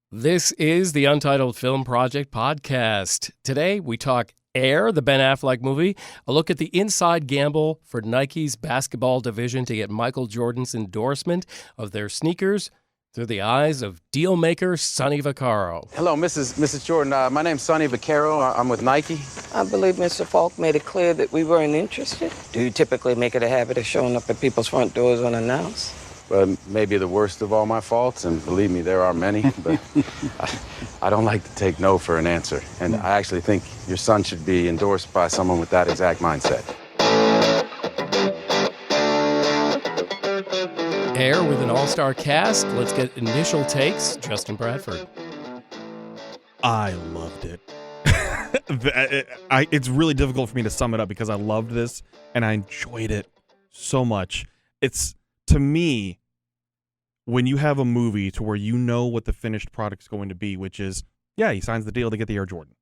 This is the Untitled Film Project Podcast. Today, we talk Air, the Ben Affleck movie, a look at the inside gamble for Nike's basketball division to get Michael Jordan's endorsement of their sneakers through the eyes of dealmaker Sonny Vaccaro. Hello, Mrs. Jordan. My name's Sonny Vaccaro. I'm with Nike. I believe Mr. Falk made it clear that we weren't interested. Do you typically make it a habit of showing up at people's front doors unannounced? Well, maybe the worst of all my faults, and believe me, there are many, but I don't like to take no for an answer. And I actually think your son should be endorsed by someone with that exact mindset. Air with an all-star cast. Let's get initial takes. Justin Bradford. I loved it. It's really difficult for me to sum it up because I loved this and I enjoyed it so much. It's, to me, when you have a movie to where you know what the finished product's going to be, which is, yeah, he signs the deal to get the Air Jordan.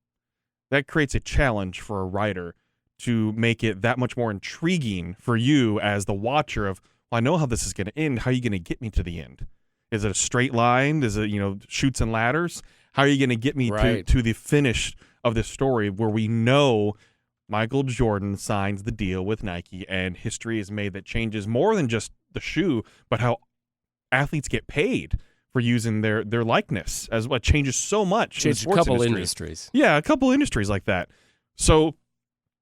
That creates a challenge for a writer to make it that much more intriguing for you as the watcher of, well, I know how this is going to end. How are you going to get me to the end? Is it a straight line? Is it, chutes and ladders? How are you going to get me to the finish of this story where we know Michael Jordan signs the deal with Nike and history is made that changes more than just the shoe, but how athletes get paid for using their likeness as what changes so much. Changed a couple industries. Yeah, a couple industries like that. So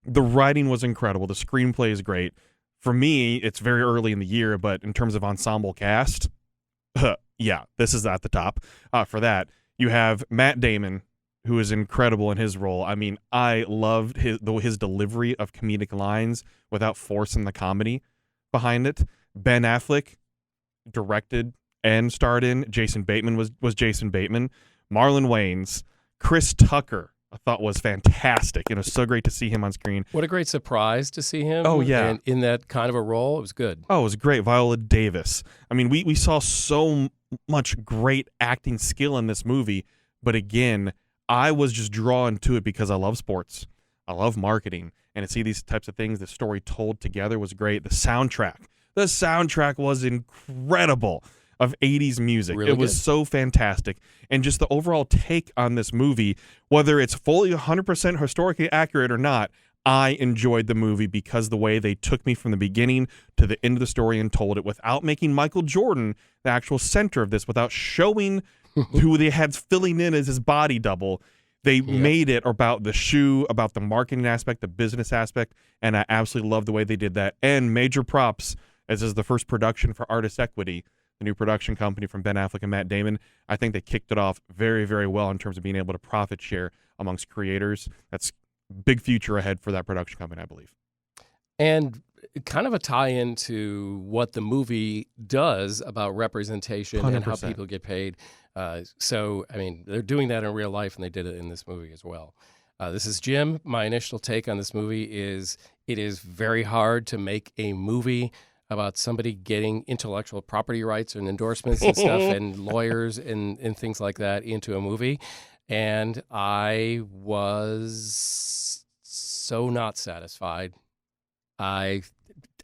the writing was incredible. The screenplay is great. For me, it's very early in the year, but in terms of ensemble cast, yeah, this is at the top. For that, you have Matt Damon, who is incredible in his role. I mean, I loved his delivery of comedic lines without forcing the comedy behind it. Ben Affleck directed and starred in. Jason Bateman was Jason Bateman. Marlon Wayans. Chris Tucker, I thought was fantastic. It was so great to see him on screen. What a great surprise to see him. Oh, yeah. And in that kind of a role. It was good. Oh, it was great. Viola Davis. I mean, we saw so much great acting skill in this movie, but again, I was just drawn to it because I love sports. I love marketing. And to see these types of things, the story told together was great. The soundtrack was incredible of 80s music. Really it was so fantastic. And just the overall take on this movie, whether it's fully 100% historically accurate or not, I enjoyed the movie because the way they took me from the beginning to the end of the story and told it without making Michael Jordan the actual center of this, without showing who they had filling in as his body double. They made it about the shoe, about the marketing aspect, the business aspect, and I absolutely love the way they did that. And major props, as is the first production for Artist Equity, the new production company from Ben Affleck and Matt Damon. I think they kicked it off very, very well in terms of being able to profit share amongst creators. That's big future ahead for that production company, I believe. And kind of a tie-in to what the movie does about representation 100%. And how people get paid. So, I mean, they're doing that in real life, and they did it in this movie as well. This is Jim. My initial take on this movie is it is very hard to make a movie about somebody getting intellectual property rights and endorsements and stuff and lawyers and things like that into a movie. And I was so not satisfied. I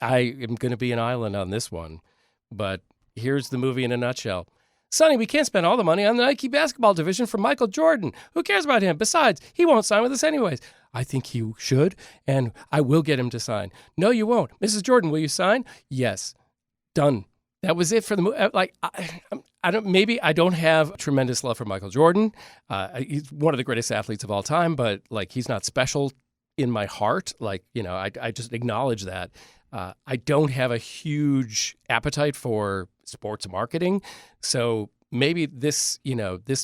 am going to be an island on this one, but here's the movie in a nutshell. Sonny, we can't spend all the money on the Nike basketball division for Michael Jordan. Who cares about him? Besides, he won't sign with us anyways. I think he should, and I will get him to sign. No, you won't. Mrs. Jordan, will you sign? Yes. Done. That was it for the movie. I don't have tremendous love for Michael Jordan. He's one of the greatest athletes of all time, but he's not special in my heart. I just acknowledge that. I don't have a huge appetite for sports marketing. So maybe this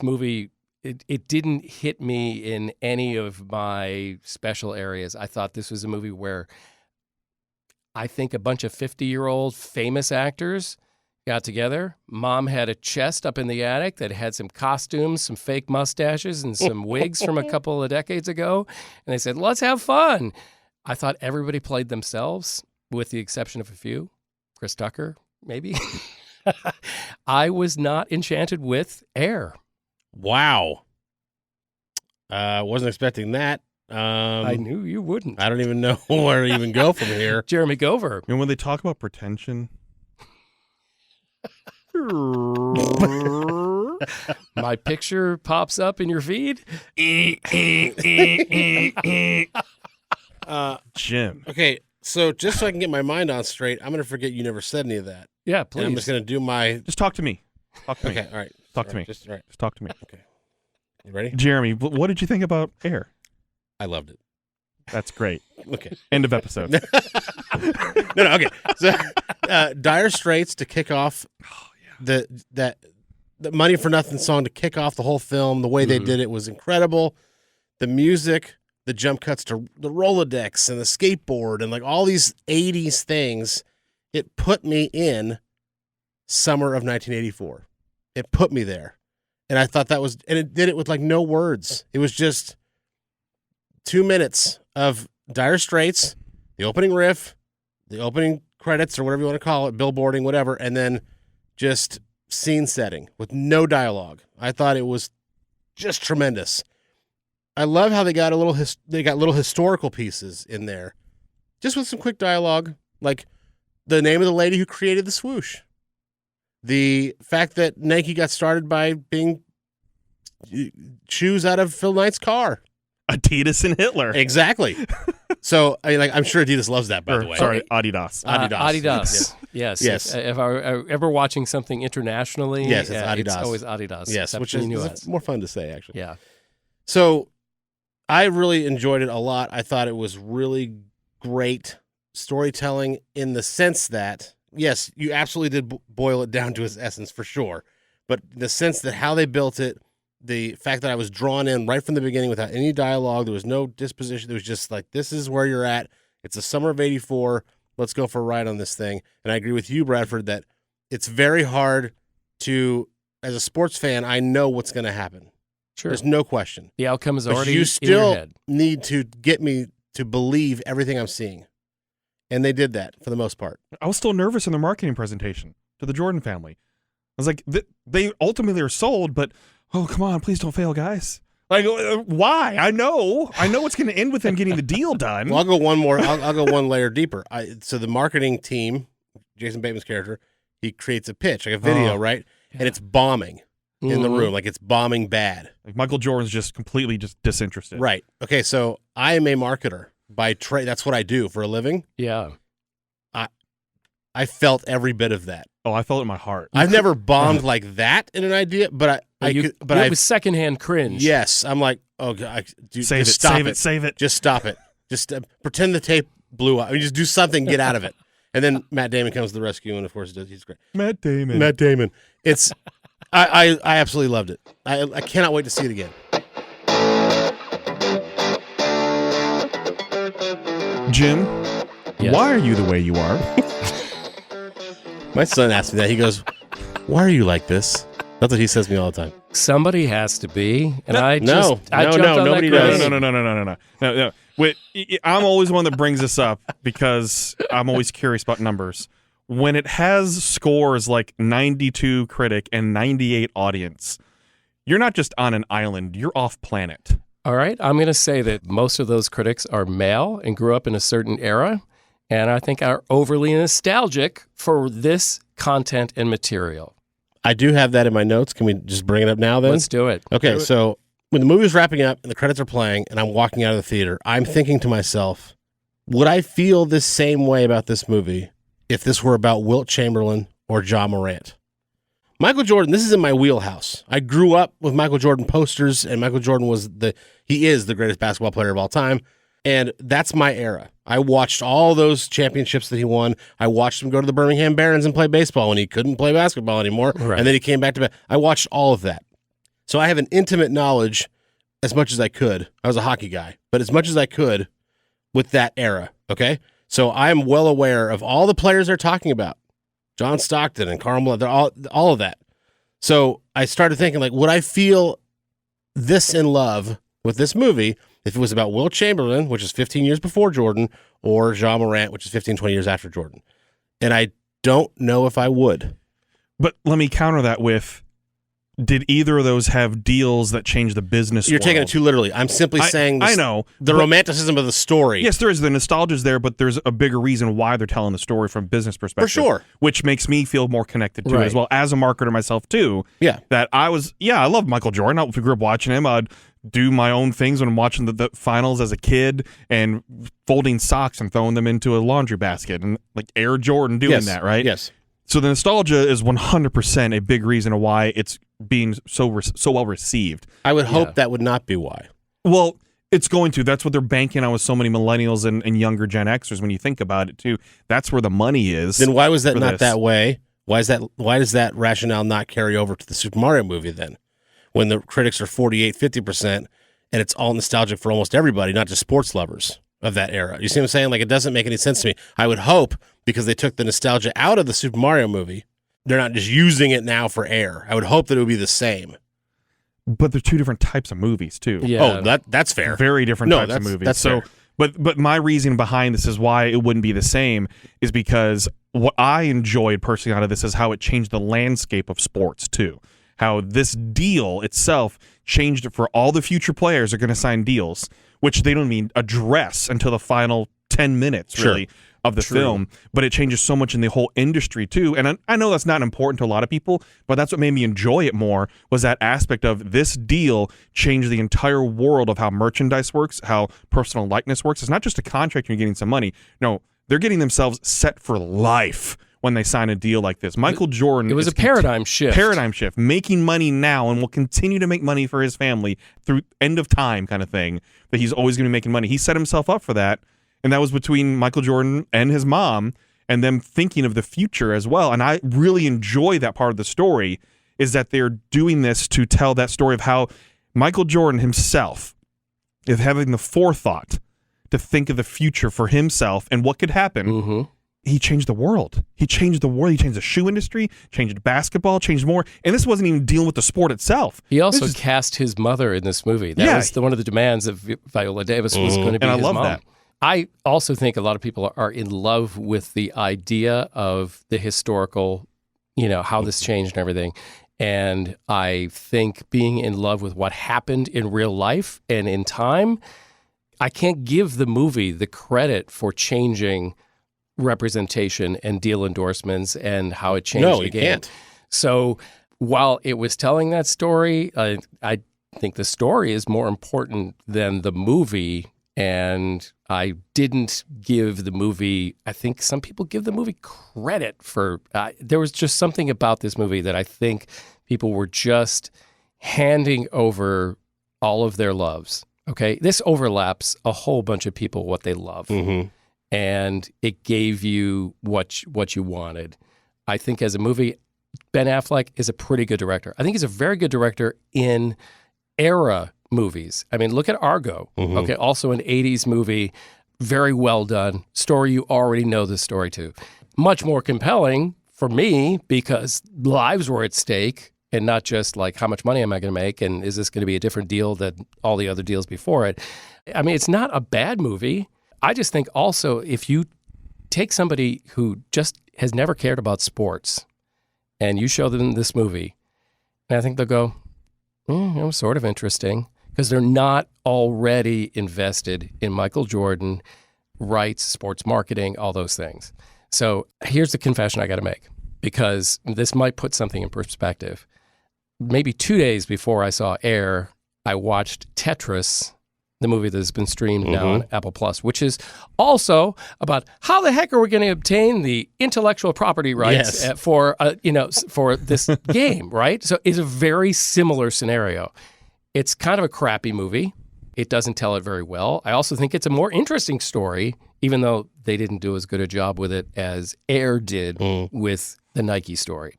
movie, it didn't hit me in any of my special areas. I thought this was a movie where I think a bunch of 50-year-old famous actors got together. Mom had a chest up in the attic that had some costumes, some fake mustaches, and some wigs from a couple of decades ago. And they said, let's have fun. I thought everybody played themselves, with the exception of a few. Chris Tucker, maybe. I was not enchanted with Air. Wow. Wasn't expecting that. I knew you wouldn't. I don't even know where to even go from here. Jeremy Gover. And when they talk about pretension, My picture pops up in your feed. Jim. Okay, so just so I can get my mind on straight, I'm going to forget you never said any of that. Yeah, And please. I'm just going to do my... Just talk to me. Talk to me. Okay, all right. Talk to me. Just, all right. Just talk to me. Okay. You ready? Jeremy, what did you think about Air? I loved it. That's great. Okay. End of episode. No, okay. So, Dire Straits to kick off the Money for Nothing song to kick off the whole film. The way they did it was incredible. The music, the jump cuts to the Rolodex and the skateboard and like all these 80s things, it put me in summer of 1984. It put me there. And I thought that was, and it did it with like no words. It was just 2 minutes of Dire Straits, the opening riff, the opening credits or whatever you want to call it, billboarding, whatever, and then just scene setting with no dialogue. I thought it was just tremendous. I love how they got little historical pieces in there, just with some quick dialogue, like the name of the lady who created the swoosh, the fact that Nike got started by being shoes out of Phil Knight's car. Adidas and Hitler. Exactly. So I mean, like, I'm sure Adidas loves that, by the way. Sorry, Adidas. Adidas. Yes. Yes. If I'm ever watching something internationally, Yes, it's Adidas. It's always Adidas. Yes, except which in the is US. more fun to say, actually. Yeah. So I really enjoyed it a lot. I thought it was really great storytelling in the sense that, yes, you absolutely did boil it down to its essence for sure. But the sense that how they built it, the fact that I was drawn in right from the beginning without any dialogue, there was no disposition. It was just like, this is where you're at. It's the summer of 84. Let's go for a ride on this thing. And I agree with you, Bradford, that it's very hard to, as a sports fan, I know what's going to happen. Sure. There's no question. The outcome is But already you in your still head. need to get me to believe everything I'm seeing. And they did that for the most part. I was still nervous in their marketing presentation to the Jordan family. I was like, they ultimately are sold, but oh, come on, please don't fail, guys. Like, why? I know it's going to end with them getting the deal done. Well, I'll go one more. I'll go one layer deeper. So the marketing team, Jason Bateman's character, he creates a pitch, like a video, right? Yeah. And it's bombing in the room, like it's bombing bad. Like Michael Jordan's just completely just disinterested. Right. Okay, so I am a marketer by trade. That's what I do for a living. Yeah. I felt every bit of that. Oh, I felt it in my heart. I've never bombed like that in an idea, but It was secondhand cringe. Yes, I'm like, oh God, dude, save just it, stop save it, it, save it. Just stop it. Just pretend the tape blew up. I mean, just do something, get out of it. And then Matt Damon comes to the rescue, and of course, he's great. Matt Damon. It's, I absolutely loved it. I cannot wait to see it again. Jim, Yes. why are you the way you are? My son asked me that. He goes, "Why are you like this?" That's what he says to me all the time. Somebody has to be, and I No, jumped on nobody that does. grenade. No. Wait, I'm always one that brings this up because I'm always curious about numbers. When it has scores like 92 critic and 98 audience, you're not just on an island, you're off planet. All right, I'm going to say that most of those critics are male and grew up in a certain era, and I think are overly nostalgic for this content and material. I do have that in my notes. Can we just bring it up now then? Let's do it. Okay, so when the movie's wrapping up and the credits are playing and I'm walking out of the theater, I'm thinking to myself, would I feel this same way about this movie if this were about Wilt Chamberlain or Ja Morant? Michael Jordan, this is in my wheelhouse. I grew up with Michael Jordan posters, and Michael Jordan he is the greatest basketball player of all time, and that's my era. I watched all those championships that he won. I watched him go to the Birmingham Barons and play baseball when he couldn't play basketball anymore, Right. and then he came back to I watched all of that. So I have an intimate knowledge as much as I could. I was a hockey guy, but as much as I could with that era, okay? So I am well aware of all the players they're talking about. John Stockton and Karl Malone, they're all of that. So I started thinking, like, would I feel this in love with this movie if it was about Wilt Chamberlain, which is 15 years before Jordan, or Ja Morant, which is 15, 20 years after Jordan? And I don't know if I would. But let me counter that with did either of those have deals that changed the business You're world? taking it too literally. I'm simply saying I know. the romanticism of the story. Yes, there is. The nostalgia's there, but there's a bigger reason why they're telling the story from a business perspective. For sure. Which makes me feel more connected to it Right. as well, as a marketer myself, too. Yeah. That I love Michael Jordan. I grew up watching him. I'd do my own things when I'm watching the finals as a kid and folding socks and throwing them into a laundry basket and like Air Jordan doing that, right? Yes. So the nostalgia is 100% a big reason why it's being so well received. I would hope that would not be why. Well, it's going to. That's what they're banking on with so many millennials and younger Gen Xers when you think about it, too. That's where the money is. Then why was that not this. that way? Why does that rationale not carry over to the Super Mario movie then? When the critics are 48, 50%, and it's all nostalgic for almost everybody, not just sports lovers of that era. You see what I'm saying? Like, it doesn't make any sense to me. I would hope, because they took the nostalgia out of the Super Mario movie, they're not just using it now for air. I would hope that it would be the same. But they're two different types of movies, too. Yeah. Oh, that's fair. Very different types of movies. That's so, fair. But my reason behind this is why it wouldn't be the same is because what I enjoyed personally out of this is how it changed the landscape of sports, too. How this deal itself changed it for all the future players are going to sign deals, which they don't even address until the final 10 minutes, really, of the film. But it changes so much in the whole industry, too. And I know that's not important to a lot of people, but that's what made me enjoy it more, was that aspect of this deal changed the entire world of how merchandise works, how personal likeness works. It's not just a contract and you're getting some money. No, they're getting themselves set for life when they sign a deal like this. Michael Jordan. It was a paradigm shift. Paradigm shift. Making money now and will continue to make money for his family through end of time kind of thing. That he's always going to be making money. He set himself up for that. And that was between Michael Jordan and his mom and them thinking of the future as well. And I really enjoy that part of the story, is that they're doing this to tell that story of how Michael Jordan himself is having the forethought to think of the future for himself and what could happen. Mm-hmm. He changed the world. He changed the world. He changed the shoe industry, changed basketball, changed more. And this wasn't even dealing with the sport itself. He also cast his mother in this movie. That was one of the demands of Viola Davis was going to be and I his love mom. that. I also think a lot of people are in love with the idea of the historical, how this changed and everything. And I think being in love with what happened in real life and in time, I can't give the movie the credit for changing representation and deal endorsements and how it changed the game. Can't. So while it was telling that story, I think the story is more important than the movie. And I didn't give the movie, I think some people give the movie credit for, there was just something about this movie that I think people were just handing over all of their loves. Okay. This overlaps a whole bunch of people, what they love. Mm-hmm. And it gave you what you wanted. I think as a movie, Ben Affleck is a pretty good director. I think he's a very good director in era movies. I mean, look at Argo. Mm-hmm. Okay, also an 80s movie, very well done. Story you already know the story to. Much more compelling for me because lives were at stake and not just like how much money am I going to make and is this going to be a different deal than all the other deals before it. I mean, it's not a bad movie. I just think also if you take somebody who just has never cared about sports and you show them this movie, and I think they'll go, it was sort of interesting because they're not already invested in Michael Jordan, rights, sports marketing, all those things. So here's the confession I got to make because this might put something in perspective. Maybe 2 days before I saw Air, I watched Tetris, the movie that has been streamed now on Apple Plus, which is also about how the heck are we going to obtain the intellectual property rights for this game, right? So it's a very similar scenario. It's kind of a crappy movie. It doesn't tell it very well. I also think it's a more interesting story, even though they didn't do as good a job with it as Air did with the Nike story.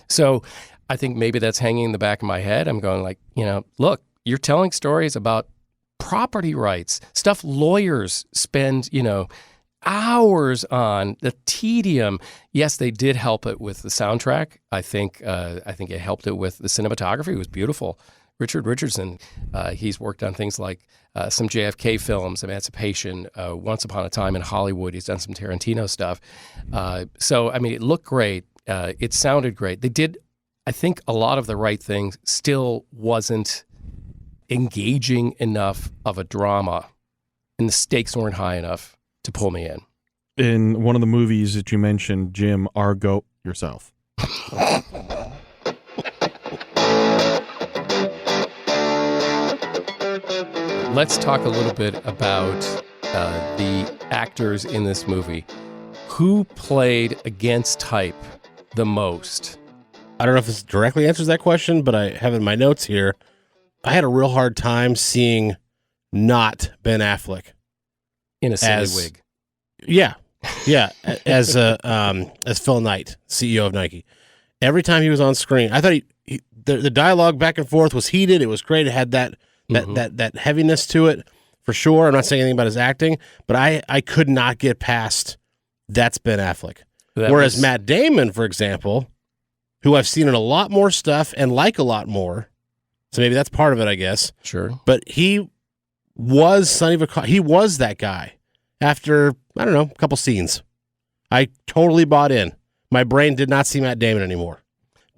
So I think maybe that's hanging in the back of my head. I'm going like, look, you're telling stories about property rights, stuff lawyers spend, hours on, the tedium. Yes, they did help it with the soundtrack. I think it helped it with the cinematography. It was beautiful. Richard Richardson, he's worked on things like some JFK films, Emancipation, Once Upon a Time in Hollywood. He's done some Tarantino stuff. So, I mean, it looked great. It sounded great. They did I think a lot of the right things still wasn't engaging enough of a drama, and the stakes weren't high enough to pull me in. In one of the movies that you mentioned, Jim, Argo yourself. Let's talk a little bit about the actors in this movie. Who played against type the most? I don't know if this directly answers that question, but I have in my notes here, I had a real hard time seeing not Ben Affleck In a silly wig. Yeah, as Phil Knight, CEO of Nike. Every time he was on screen, I thought the dialogue back and forth was heated. It was great. It had that heaviness to it for sure. I'm not saying anything about his acting, but I could not get past that's Ben Affleck. Whereas Matt Damon, for example, who I've seen in a lot more stuff and like a lot more, so maybe that's part of it, I guess. Sure. But he was he was that guy after, I don't know, a couple scenes. I totally bought in. My brain did not see Matt Damon anymore.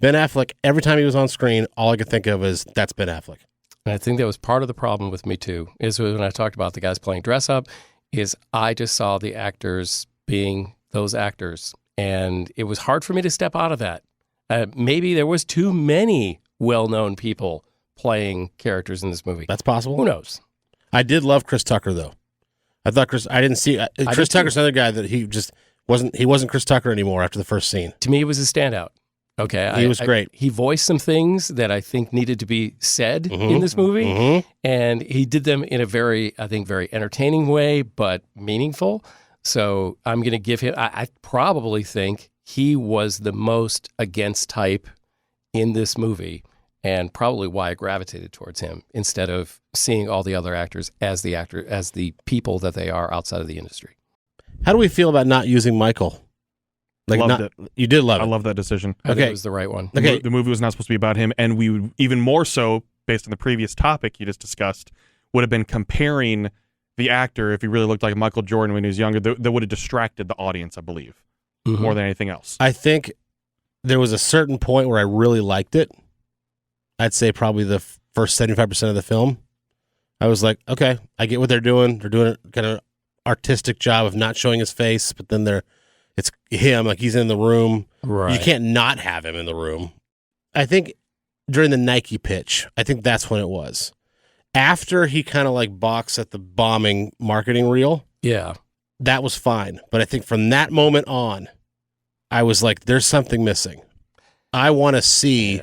Ben Affleck, every time he was on screen, all I could think of is that's Ben Affleck. And I think that was part of the problem with me too, is when I talked about the guys playing dress up, is I just saw the actors being those actors. And it was hard for me to step out of that. Maybe there was too many well-known people playing characters in this movie. That's possible. Who knows? I did love Chris Tucker, though. I thought Chris Tucker's another guy that he just wasn't Chris Tucker anymore after the first scene. To me, it was a standout. Okay. He was great. He voiced some things that I think needed to be said in this movie, and he did them in a very entertaining way, but meaningful. So I'm going to give him, I probably think he was the most against type in this movie, and probably why I gravitated towards him instead of seeing all the other actors as the people that they are outside of the industry. How do we feel about not using Michael? Loved it. You did love it. I love that decision. I think it was the right one. Okay. The movie was not supposed to be about him, and we would, even more so, based on the previous topic you just discussed, would have been comparing the actor, if he really looked like Michael Jordan when he was younger, that would have distracted the audience, I believe, more than anything else. I think there was a certain point where I really liked it. I'd say probably the first 75% of the film. I was like, okay, I get what they're doing. They're doing a kind of artistic job of not showing his face, but then it's him, like he's in the room. Right. You can't not have him in the room. I think during the Nike pitch, I think that's when it was. After he kind of like balks at the bombing marketing reel, Yeah. that was fine. But I think from that moment on, I was like, there's something missing. I want to see,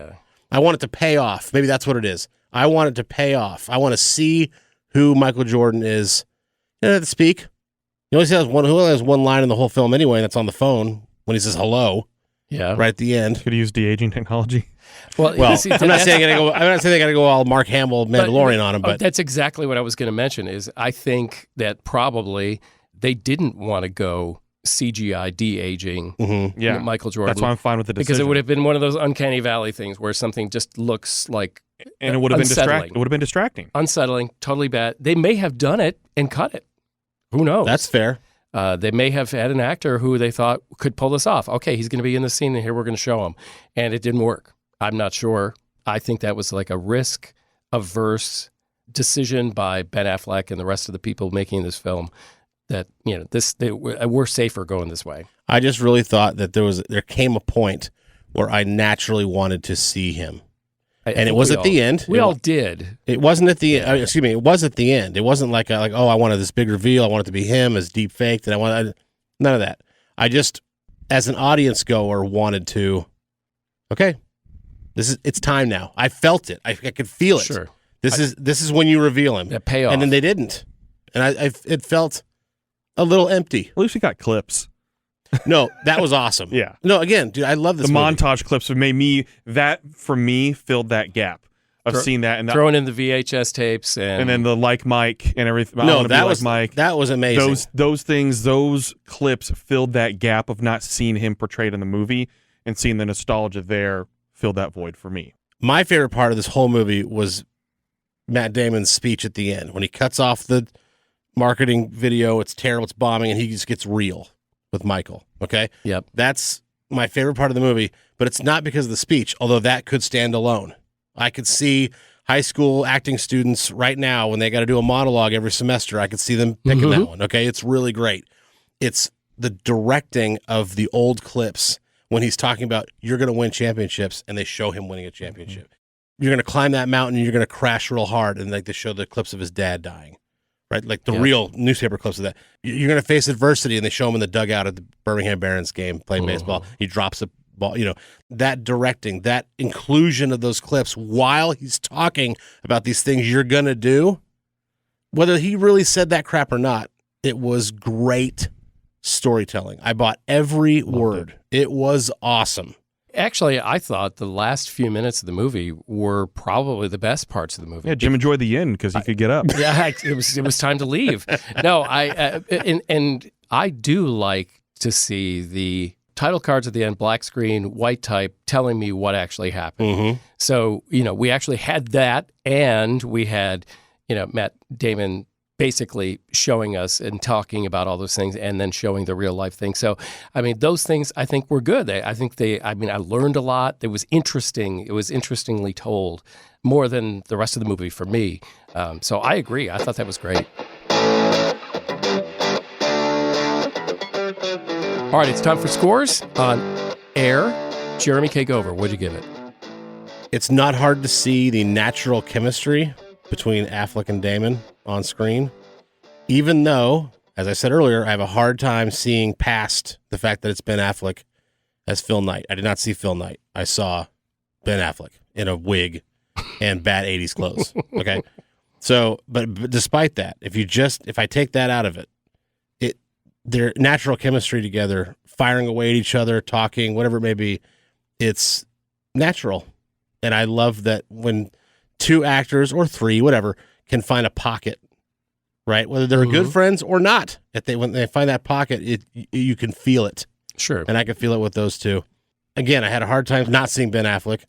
I want it to pay off. Maybe that's what it is. I want it to pay off. I want to see who Michael Jordan is. He doesn't have to speak. He only has one line in the whole film anyway, and that's on the phone when he says hello. Yeah. Right at the end. Could he use de-aging technology? Well, I'm not saying they got to go all Mark Hamill Mandalorian on him, but that's exactly what I was going to mention. Is I think that probably they didn't want to go CGI de-aging Michael Jordan. That's why I'm fine with the decision. Because it would have been one of those uncanny valley things where something just looks like and it would have been unsettling. It would have been distracting. Unsettling, totally bad. They may have done it and cut it. Who knows? That's fair. They may have had an actor who they thought could pull this off. Okay, he's going to be in the scene, and here we're going to show him. And it didn't work. I'm not sure. I think that was like a risk-averse decision by Ben Affleck and the rest of the people making this film that, we're safer going this way. I just really thought that there came a point where I naturally wanted to see him. And it was at the end. We all did. It wasn't at the end. Excuse me. It was at the end. It wasn't like I wanted this big reveal. I wanted it to be him as deep faked, and none of that. I just, as an audience goer, wanted to. Okay, it's time now. I felt it. I could feel it. Sure. This is when you reveal him. That payoff. And then they didn't, and it felt a little empty. At least we got clips. No, that was awesome. Yeah. No, again, dude, I love this The movie. montage clips have made for me, filled that gap of seeing that. And throwing in the VHS tapes. And then the like Mike and everything. No, that was Mike. That was amazing. Those things, those clips filled that gap of not seeing him portrayed in the movie, and seeing the nostalgia there filled that void for me. My favorite part of this whole movie was Matt Damon's speech at the end when he cuts off the marketing video. It's terrible. It's bombing, and he just gets real with Michael. Okay. Yep. That's my favorite part of the movie, but it's not because of the speech, although that could stand alone. I could see high school acting students right now when they got to do a monologue every semester. I could see them picking that one. Okay, it's really great. It's the directing of the old clips when he's talking about you're going to win championships, and they show him winning a championship. You're going to climb that mountain, and you're going to crash real hard, and like they show the clips of his dad dying, right? Like the real newspaper clips of that. You're going to face adversity, and they show him in the dugout at the Birmingham Barons game playing baseball. He drops a ball. You know, that directing, that inclusion of those clips while he's talking about these things you're going to do, whether he really said that crap or not, it was great storytelling. I bought every word. It was awesome. Actually, I thought the last few minutes of the movie were probably the best parts of the movie. Yeah, Jim enjoyed the end because he could get up. Yeah, it was time to leave. No, and I do like to see the title cards at the end, black screen, white type, telling me what actually happened. So, we actually had that, and we had, Matt Damon basically showing us and talking about all those things and then showing the real life thing. So, I mean, those things I think were good. I learned a lot. It was interesting. It was interestingly told more than the rest of the movie for me. So I agree. I thought that was great. All right, it's time for scores on Air. Jeremy K. Gover, what'd you give it? It's not hard to see the natural chemistry between Affleck and Damon on screen, even though, as I said earlier, I have a hard time seeing past the fact that it's Ben Affleck as Phil Knight. I did not see Phil Knight. I saw Ben Affleck in a wig and bad 80s clothes. Okay. So, but despite that, if I take that out of it, their natural chemistry together, firing away at each other, talking, whatever it may be, it's natural. And I love that when two actors or three, whatever, can find a pocket, right? Whether they're good friends or not, when they find that pocket, you can feel it. Sure. And I can feel it with those two. Again, I had a hard time not seeing Ben Affleck,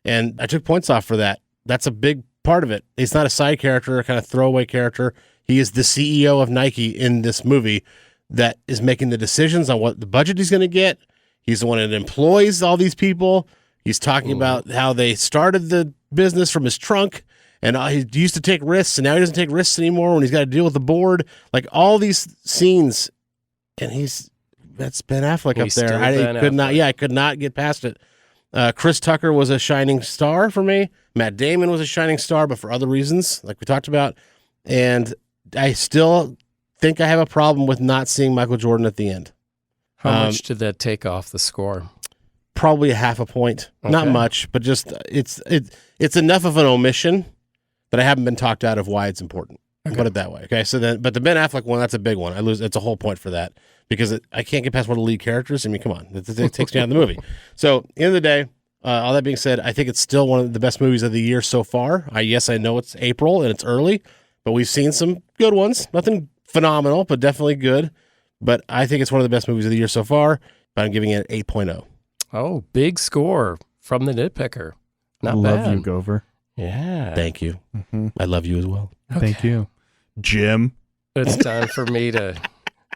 and I took points off for that. That's a big part of it. He's not a side character, a kind of throwaway character. He is the CEO of Nike in this movie that is making the decisions on what the budget he's going to get. He's the one that employs all these people. He's talking about how they started the business from his trunk, and he used to take risks, and now he doesn't take risks anymore when he's got to deal with the board. Like all these scenes, and that's Ben Affleck up there. I could not get past it. Chris Tucker was a shining star for me. Matt Damon was a shining star, but for other reasons, like we talked about. And I still think I have a problem with not seeing Michael Jordan at the end. How much did that take off the score? Probably half a point. Okay. Not much, but just it's enough of an omission that I haven't been talked out of why it's important. Okay. Put it that way. Okay, so then, but the Ben Affleck one, that's a big one. I lose. It's a whole point for that because I can't get past one of the lead characters. I mean, come on, it takes me out of the movie. So, at the end of the day, all that being said, I think it's still one of the best movies of the year so far. I know it's April and it's early, but we've seen some good ones. Nothing phenomenal, but definitely good. But I think it's one of the best movies of the year so far. But I'm giving it an 8.0. Oh, big score from the nitpicker. Not bad. Love you, Gover. Yeah. Thank you. Mm-hmm. I love you as well. Okay. Thank you. Jim. It's time for me to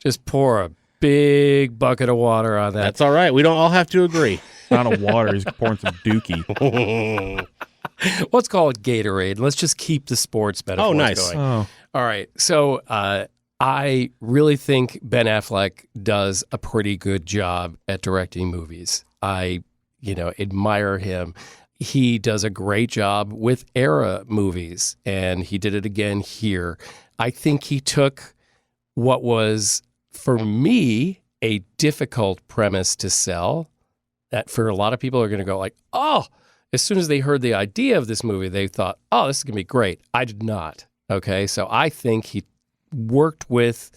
just pour a big bucket of water on that. That's all right. We don't all have to agree. It's not a water. He's pouring some dookie. Let's call it Gatorade. Let's just keep the sports metaphors nice. going. Oh. All right. So I really think Ben Affleck does a pretty good job at directing movies. I, admire him. He does a great job with era movies, and he did it again here. I think he took what was, for me, a difficult premise to sell, that for a lot of people are going to go like, oh, as soon as they heard the idea of this movie, they thought, oh, this is going to be great. I did not. Okay, so I think he worked with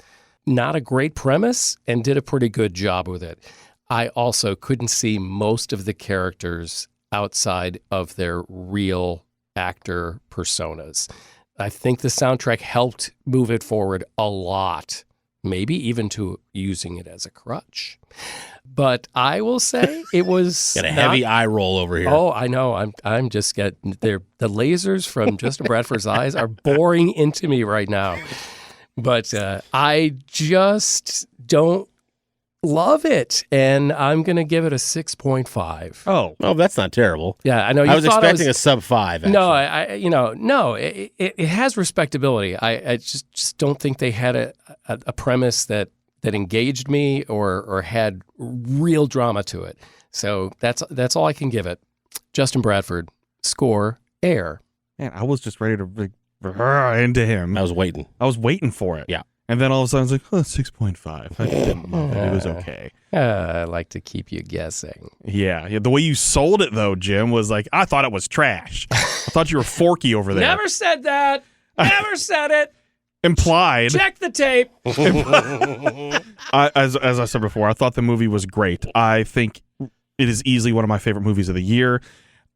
not a great premise and did a pretty good job with it. I also couldn't see most of the characters outside of their real actor personas. I think the soundtrack helped move it forward a lot, maybe even to using it as a crutch. But I will say it was got a heavy eye roll over here. Oh, I know. I'm just getting the lasers from Justin Bradford's eyes are boring into me right now. But I just don't love it, and I'm going to give it a 6.5. Oh, that's not terrible. Yeah, I know. I was expecting a sub 5. Actually. No, it has respectability. I just don't think they had a premise that engaged me or had real drama to it. So that's all I can give it. Justin Bradford, score, Air. Man, I was just ready to into him. I was waiting. I was waiting for it. Yeah. And then all of a sudden I was like, 6.5. I didn't love it. It was okay. I like to keep you guessing. Yeah. The way you sold it, though, Jim, was like, I thought it was trash. I thought you were Forky over there. Never said that. Never said it. Implied. Check the tape. As I said before, I thought the movie was great. I think it is easily one of my favorite movies of the year.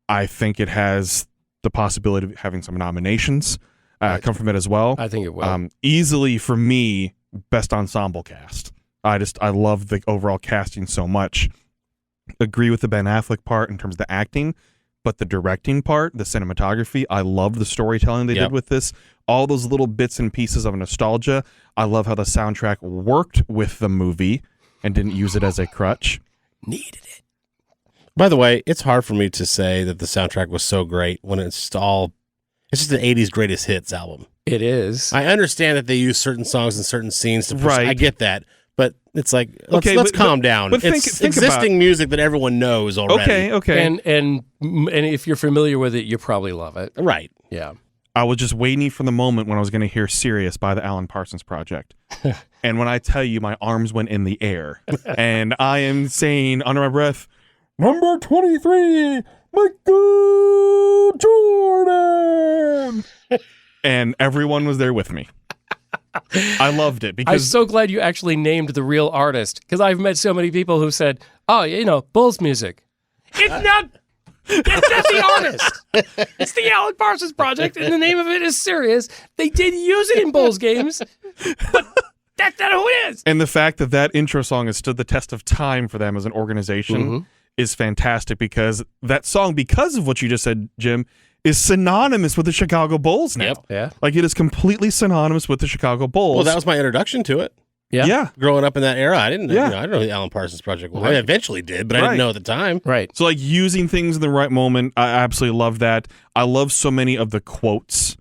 I think it has the possibility of having some nominations come from it as well. I think it will. Easily, for me, best ensemble cast. I love the overall casting so much. Agree with the Ben Affleck part in terms of the acting, but the directing part, the cinematography, I love the storytelling they did with this. All those little bits and pieces of nostalgia. I love how the soundtrack worked with the movie and didn't use it as a crutch. Needed it. By the way, it's hard for me to say that the soundtrack was so great when it's just an 80s greatest hits album. It is. I understand that they use certain songs and certain scenes to push. Right. I get that. But it's like, let's calm down. But it's think existing music that everyone knows already. Okay. And if you're familiar with it, you probably love it. Right. Yeah. I was just waiting for the moment when I was going to hear Sirius by the Alan Parsons Project. And when I tell you, my arms went in the air. And I am saying under my breath, number 23, Michael Jordan. And everyone was there with me. I loved it because I'm so glad you actually named the real artist, because I've met so many people who said, oh, Bulls music. It's not the artist. It's the Alan Parsons Project, and the name of it is Sirius. They did use it in Bulls games, but that's not who it is. And the fact that intro song has stood the test of time for them as an organization is fantastic, because that song, because of what you just said, Jim, is synonymous with the Chicago Bulls now. Yep. Yeah. Like, it is completely synonymous with the Chicago Bulls. Well, that was my introduction to it. Yeah. Growing up in that era, I didn't. Yeah. I don't know who the Alan Parsons Project was. Right. I eventually did, but I didn't know at the time. Right. So, like, using things in the right moment, I absolutely love that. I love so many of the quotes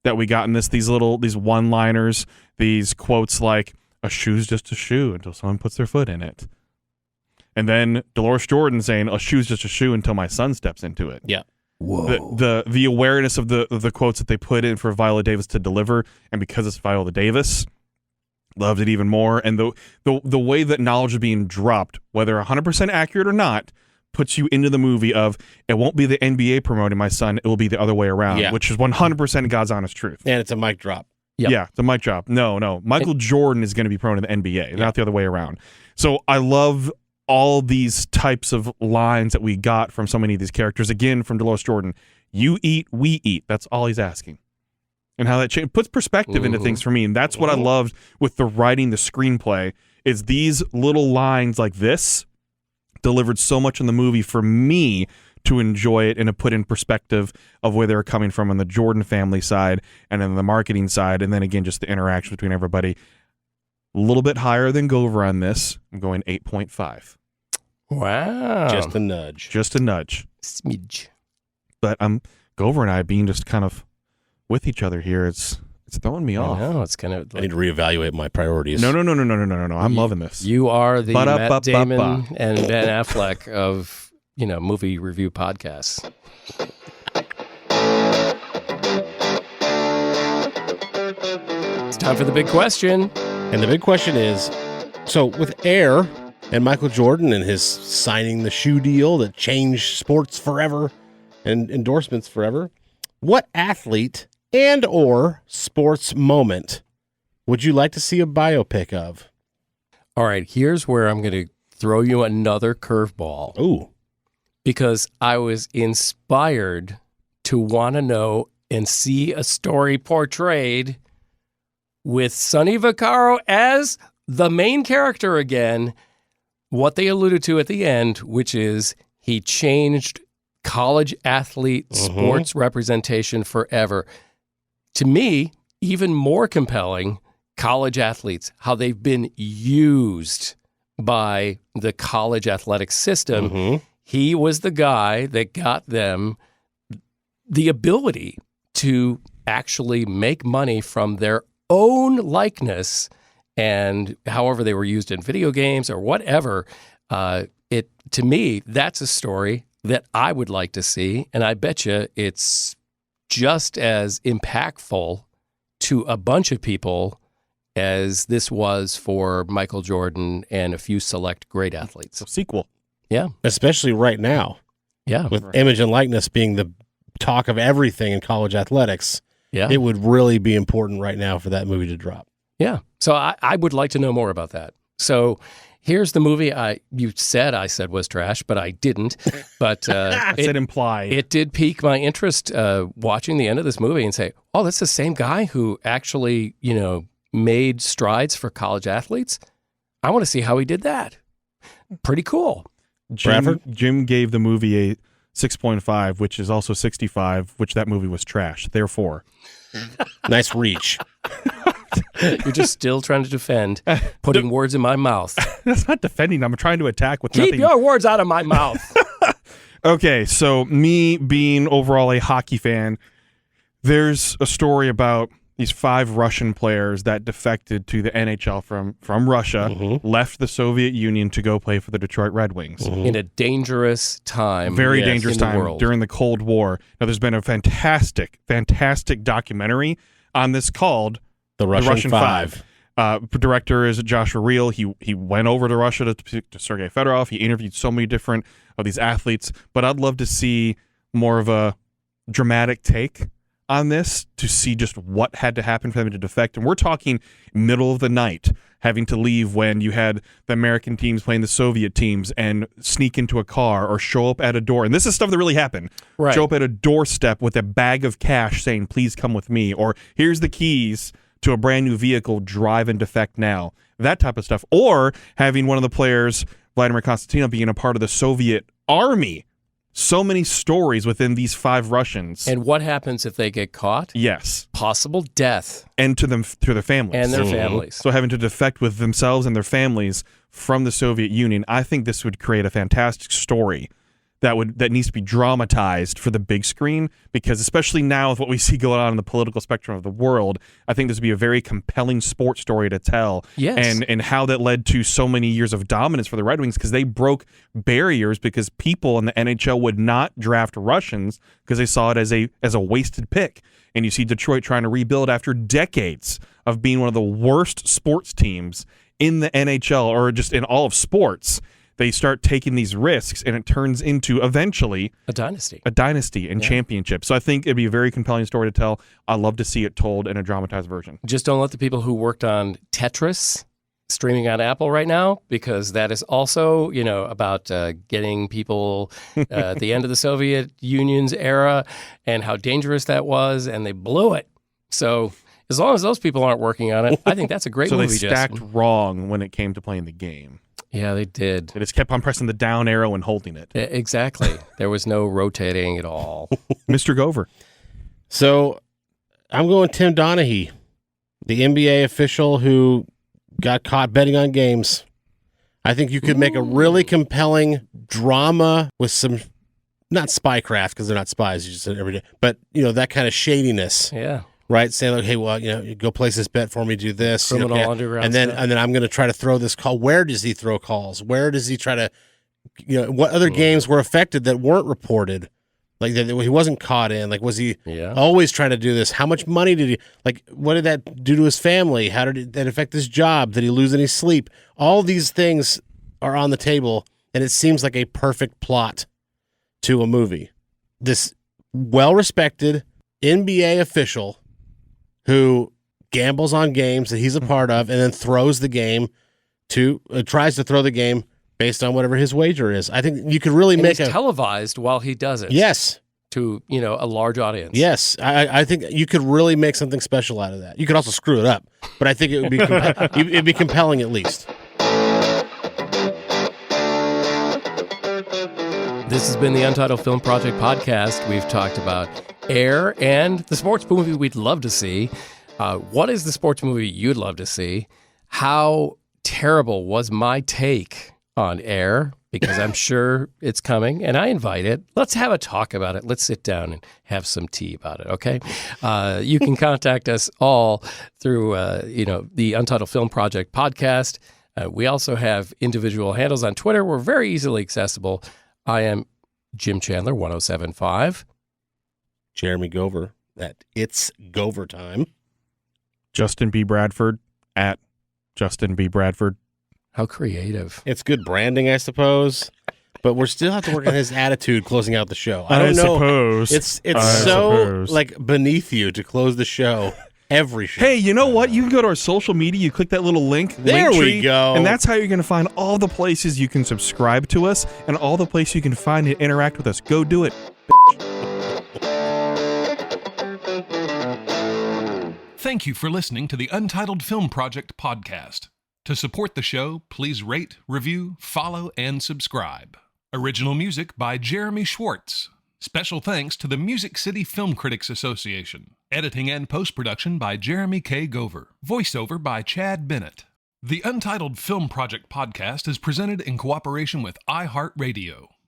that we got in this. These one-liners, these quotes like, a shoe's just a shoe until someone puts their foot in it. And then Dolores Jordan saying, a shoe's just a shoe until my son steps into it. Yeah. Whoa. The awareness of the quotes that they put in for Viola Davis to deliver, and because it's Viola Davis, loved it even more. And the way that knowledge is being dropped, whether 100% accurate or not, puts you into the movie of, it won't be the NBA promoting my son, it will be the other way around, which is 100% God's honest truth. And it's a mic drop. Yep. Yeah, it's a mic drop. No. Michael Jordan is going to be promoting the NBA, not the other way around. So I love all these types of lines that we got from so many of these characters. Again, from Dolores Jordan, you eat, we eat. That's all he's asking. And how that puts perspective into things for me. And that's what I loved with the writing, the screenplay, is these little lines like this delivered so much in the movie for me to enjoy it and to put in perspective of where they're coming from on the Jordan family side and then the marketing side. And then again, just the interaction between everybody. A little bit higher than Gover on this. I'm going 8.5. Wow. Just a nudge. Just a nudge. Smidge. But Gover and I being just kind of with each other here, it's throwing me off. I know, it's kind of. I need to reevaluate my priorities. No. I'm loving this. You are the Matt Damon Ba-da-ba-ba-ba. and Ben Affleck of movie review podcasts. It's time for the big question. And the big question is, so with Air and Michael Jordan and his signing the shoe deal that changed sports forever and endorsements forever, what athlete and or sports moment would you like to see a biopic of? All right, here's where I'm going to throw you another curveball. Ooh. Because I was inspired to want to know and see a story portrayed with Sonny Vaccaro as the main character again, what they alluded to at the end, which is he changed college athlete sports representation forever. To me, even more compelling, college athletes, how they've been used by the college athletic system. He was the guy that got them the ability to actually make money from their own likeness, and however they were used in video games or whatever. To me, that's a story that I would like to see, and I bet you it's just as impactful to a bunch of people as this was for Michael Jordan and a few select great athletes. So sequel. Yeah. Especially right now. Yeah. With image and likeness being the talk of everything in college athletics. Yeah. It would really be important right now for that movie to drop. Yeah. So I would like to know more about that. So here's the movie I said was trash, but I didn't. But it implied. It did pique my interest watching the end of this movie and say, oh, that's the same guy who actually, made strides for college athletes. I want to see how he did that. Pretty cool. Jim gave the movie a 6.5, which is also 65, which that movie was trash. Therefore. Nice reach. You're just still trying to defend putting words in my mouth. That's not defending. I'm trying to attack with Keep nothing. your words out of my mouth. Okay, so me being overall a hockey fan, there's a story about these 5 Russian players that defected to the NHL from Russia, left the Soviet Union to go play for the Detroit Red Wings. In a dangerous time. Very dangerous in the time world. during the Cold War. Now, there's been a fantastic documentary on this called The Russian Five. Director is Joshua Reel. He went over to Russia to Sergei Fedorov. He interviewed so many different of these athletes. But I'd love to see more of a dramatic take on this, to see just what had to happen for them to defect. And we're talking middle of the night, having to leave when you had the American teams playing the Soviet teams and sneak into a car or show up at a door. And this is stuff that really happened. Right. Show up at a doorstep with a bag of cash saying, please come with me. Or here's the keys to a brand new vehicle, drive and defect now. That type of stuff. Or having one of the players, Vladimir Konstantinov, being a part of the Soviet army. So many stories within these 5 Russians. And what happens if they get caught? Yes. Possible death. And to their families. And their families. So having to defect with themselves and their families from the Soviet Union, I think this would create a fantastic story that needs to be dramatized for the big screen, because especially now with what we see going on in the political spectrum of the world, I think this would be a very compelling sports story to tell. Yes. And how that led to so many years of dominance for the Red Wings, because they broke barriers, because people in the NHL would not draft Russians because they saw it as a wasted pick. And you see Detroit trying to rebuild after decades of being one of the worst sports teams in the NHL, or just in all of sports. They start taking these risks, and it turns into eventually a dynasty and championship. So I think it'd be a very compelling story to tell. I'd love to see it told in a dramatized version. Just don't let the people who worked on Tetris streaming on Apple right now, because that is also, about getting people at the end of the Soviet Union's era and how dangerous that was, and they blew it. So as long as those people aren't working on it, I think that's a great movie. So they stacked wrong when it came to playing the game. Yeah, they did. They just kept on pressing the down arrow and holding it. Exactly. There was no rotating at all. Mr. Gover. So I'm going Tim Donaghy, the NBA official who got caught betting on games. I think you could make a really compelling drama with some, not spycraft, because they're not spies, you just said every day, but that kind of shadiness. Yeah. Right, saying like, hey, well, you go place this bet for me, do this, criminal underground, and then I'm going to try to throw this call. Where does he throw calls? Where does he try to, what other games were affected that weren't reported, like that he wasn't caught in? Like, was he always trying to do this? How much money did he? Like, what did that do to his family? How did that affect his job? Did he lose any sleep? All these things are on the table, and it seems like a perfect plot to a movie. This well-respected NBA official who gambles on games that he's a part of, and then throws the game tries to throw the game based on whatever his wager is. I think you could really make it televised while he does it. Yes. To, a large audience. Yes. I think you could really make something special out of that. You could also screw it up, but I think it would be it'd be compelling at least. This has been the Untitled Film Project Podcast. We've talked about Air and the sports movie we'd love to see. What is the sports movie you'd love to see? How terrible was my take on air, because I'm sure it's coming, and I invite it. Let's have a talk about it. Let's sit down and have some tea about it, okay? You can contact us all through, the Untitled Film Project Podcast. We also have individual handles on Twitter. We're very easily accessible. I am Jim Chandler, 1075. Jeremy Gover, that it's Gover time. Justin B. Bradford at Justin B. Bradford. How creative. It's good branding, I suppose, but we're still have to work on his attitude closing out the show. I don't know. Suppose. It's I so suppose. like beneath you to close the show every show. Hey, you know what? You can go to our social media. You click that little link. There we go. And that's how you're going to find all the places you can subscribe to us and all the places you can find and interact with us. Go do it. Thank you for listening to the Untitled Film Project Podcast. To support the show, please rate, review, follow, and subscribe. Original music by Jeremy Schwartz. Special thanks to the Music City Film Critics Association. Editing and post-production by Jeremy K. Gover. Voiceover by Chad Bennett. The Untitled Film Project Podcast is presented in cooperation with iHeartRadio.